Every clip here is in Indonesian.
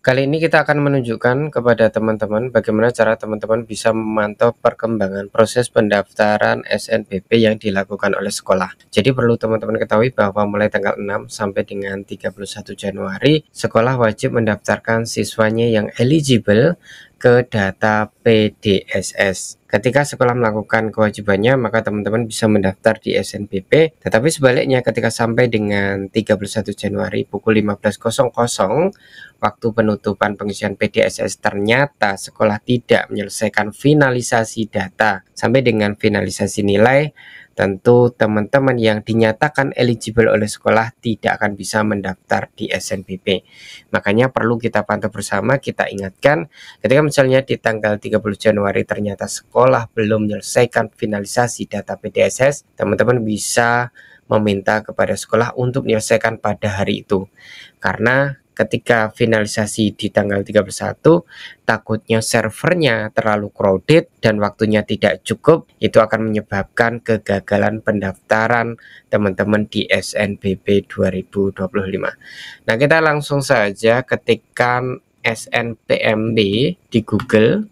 Kali ini kita akan menunjukkan kepada teman-teman bagaimana cara teman-teman bisa memantau perkembangan proses pendaftaran SNBP yang dilakukan oleh sekolah. Jadi perlu teman-teman ketahui bahwa mulai tanggal 6 sampai dengan 31 Januari, sekolah wajib mendaftarkan siswanya yang eligible ke data PDSS. Ketika sekolah melakukan kewajibannya, maka teman-teman bisa mendaftar di SNBP. Tetapi sebaliknya, ketika sampai dengan 31 Januari pukul 15.00 waktu penutupan pengisian PDSS ternyata sekolah tidak menyelesaikan finalisasi data sampai dengan finalisasi nilai, tentu teman-teman yang dinyatakan eligible oleh sekolah tidak akan bisa mendaftar di SNBP. Makanya perlu kita pantau bersama, kita ingatkan ketika misalnya di tanggal 30 Januari ternyata sekolah belum menyelesaikan finalisasi data PDSS, teman-teman bisa meminta kepada sekolah untuk menyelesaikan pada hari itu. Karena ketika finalisasi di tanggal 31, takutnya servernya terlalu crowded dan waktunya tidak cukup, itu akan menyebabkan kegagalan pendaftaran teman-teman di SNBP 2025. Nah, kita langsung saja ketikkan SNPMB di Google,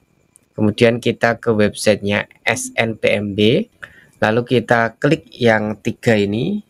kemudian kita ke websitenya SNPMB, lalu kita klik yang 3 ini,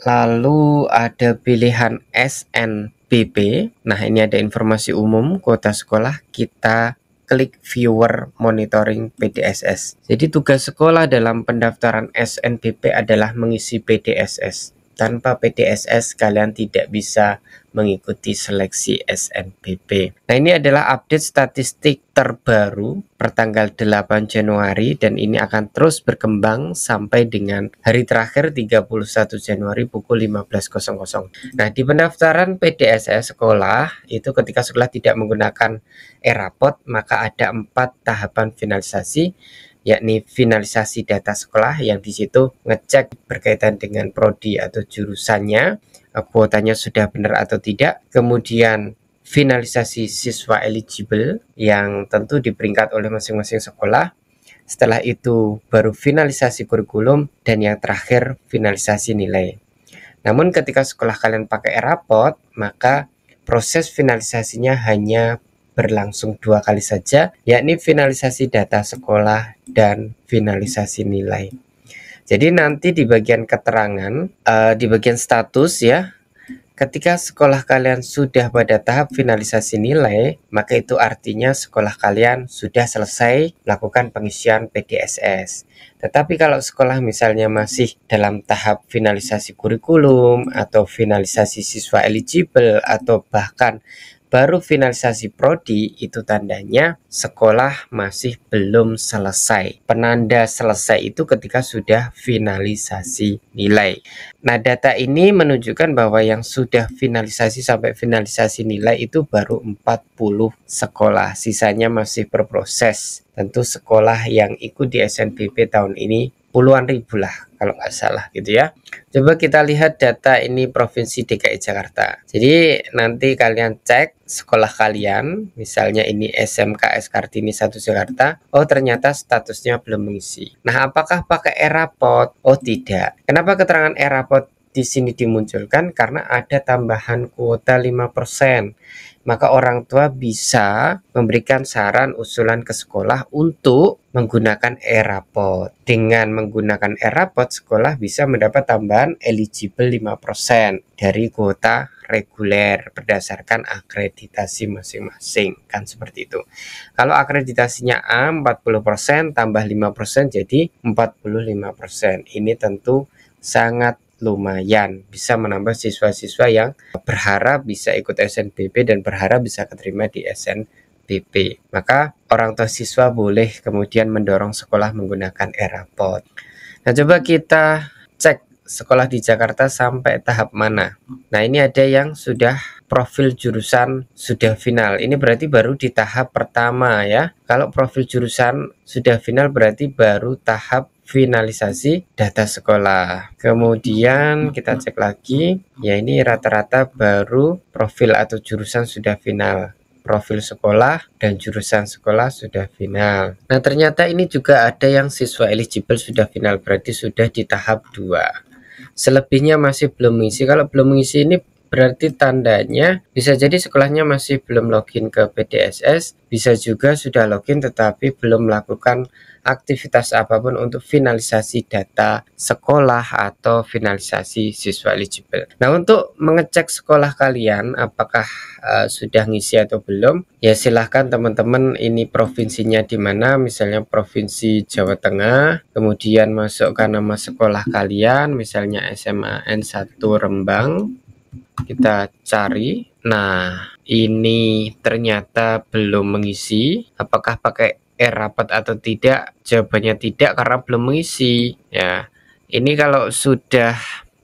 lalu ada pilihan SNBP. Nah, ini ada informasi umum kuota sekolah, kita klik viewer monitoring PDSS. Jadi tugas sekolah dalam pendaftaran SNBP adalah mengisi PDSS. Tanpa PDSS kalian tidak bisa mengikuti seleksi SNBP. Nah, ini adalah update statistik terbaru pertanggal 8 Januari dan ini akan terus berkembang sampai dengan hari terakhir 31 Januari pukul 15.00. Nah, di pendaftaran PDSS sekolah itu ketika sekolah tidak menggunakan e-rapot, maka ada 4 tahapan finalisasi, yakni finalisasi data sekolah yang di situ ngecek berkaitan dengan prodi atau jurusannya, kuotanya sudah benar atau tidak. Kemudian finalisasi siswa eligible yang tentu diperingkat oleh masing-masing sekolah. Setelah itu baru finalisasi kurikulum dan yang terakhir finalisasi nilai. Namun ketika sekolah kalian pakai e-rapot, maka proses finalisasinya hanya berlangsung 2 kali saja, yakni finalisasi data sekolah dan finalisasi nilai. Jadi nanti di bagian keterangan, di bagian status ya, ketika sekolah kalian sudah pada tahap finalisasi nilai, maka itu artinya sekolah kalian sudah selesai melakukan pengisian PDSS. Tetapi kalau sekolah misalnya masih dalam tahap finalisasi kurikulum atau finalisasi siswa eligible atau bahkan baru finalisasi prodi, itu tandanya sekolah masih belum selesai. Penanda selesai itu ketika sudah finalisasi nilai. Nah, data ini menunjukkan bahwa yang sudah finalisasi sampai finalisasi nilai itu baru 40 sekolah. Sisanya masih berproses. Tentu sekolah yang ikut di SNBP tahun ini puluhan ribu lah kalau nggak salah gitu ya. Coba kita lihat data ini Provinsi DKI Jakarta. Jadi nanti kalian cek sekolah kalian, misalnya ini SMKS Kartini 1 Jakarta, oh ternyata statusnya belum mengisi. Nah, apakah pakai e-rapot? Oh tidak. Kenapa keterangan e-rapot di sini dimunculkan? Karena ada tambahan kuota 5%. Maka orang tua bisa memberikan saran usulan ke sekolah untuk menggunakan e-rapot. Dengan menggunakan e-rapot, sekolah bisa mendapat tambahan eligible 5% dari kuota reguler berdasarkan akreditasi masing-masing, kan seperti itu. Kalau akreditasinya A 40% tambah 5% jadi 45%. Ini tentu sangat lumayan, bisa menambah siswa-siswa yang berharap bisa ikut SNBP dan berharap bisa keterima di SNBP. Maka orang tua siswa boleh kemudian mendorong sekolah menggunakan e-rapot. Nah, coba kita cek sekolah di Jakarta sampai tahap mana. Nah, ini ada yang sudah profil jurusan sudah final. Ini berarti baru di tahap pertama ya. Kalau profil jurusan sudah final berarti baru tahap finalisasi data sekolah. Kemudian kita cek lagi, ya ini rata-rata baru profil atau jurusan sudah final. Profil sekolah dan jurusan sekolah sudah final. Nah, ternyata ini juga ada yang siswa eligible sudah final, berarti sudah di tahap 2. Selebihnya masih belum mengisi. Kalau belum mengisi ini berarti tandanya bisa jadi sekolahnya masih belum login ke PDSS, bisa juga sudah login tetapi belum melakukan aktivitas apapun untuk finalisasi data sekolah atau finalisasi siswa eligible. Nah, untuk mengecek sekolah kalian apakah sudah ngisi atau belum, ya silahkan teman-teman, ini provinsinya di mana, misalnya Provinsi Jawa Tengah, kemudian masukkan nama sekolah kalian, misalnya SMA N1 Rembang, kita cari. Nah, ini ternyata belum mengisi, apakah pakai e-rapat atau tidak? Jawabannya tidak, karena belum mengisi ya. Ini kalau sudah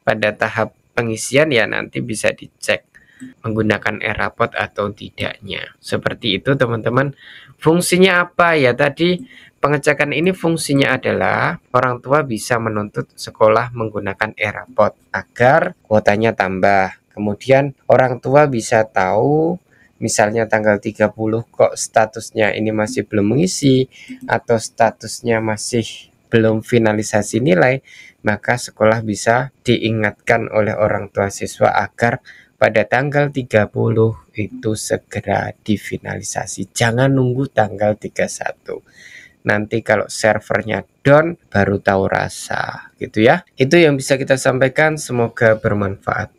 pada tahap pengisian ya nanti bisa dicek menggunakan e-rapot atau tidaknya. Seperti itu teman-teman. Fungsinya apa ya tadi? Pengecekan ini fungsinya adalah orang tua bisa menuntut sekolah menggunakan e-rapot agar kuotanya tambah. Kemudian orang tua bisa tahu misalnya tanggal 30 kok statusnya ini masih belum mengisi atau statusnya masih belum finalisasi nilai, maka sekolah bisa diingatkan oleh orang tua siswa agar pada tanggal 30 itu segera difinalisasi. Jangan nunggu tanggal 31. Nanti kalau servernya down baru tahu rasa gitu ya. Itu yang bisa kita sampaikan, semoga bermanfaat.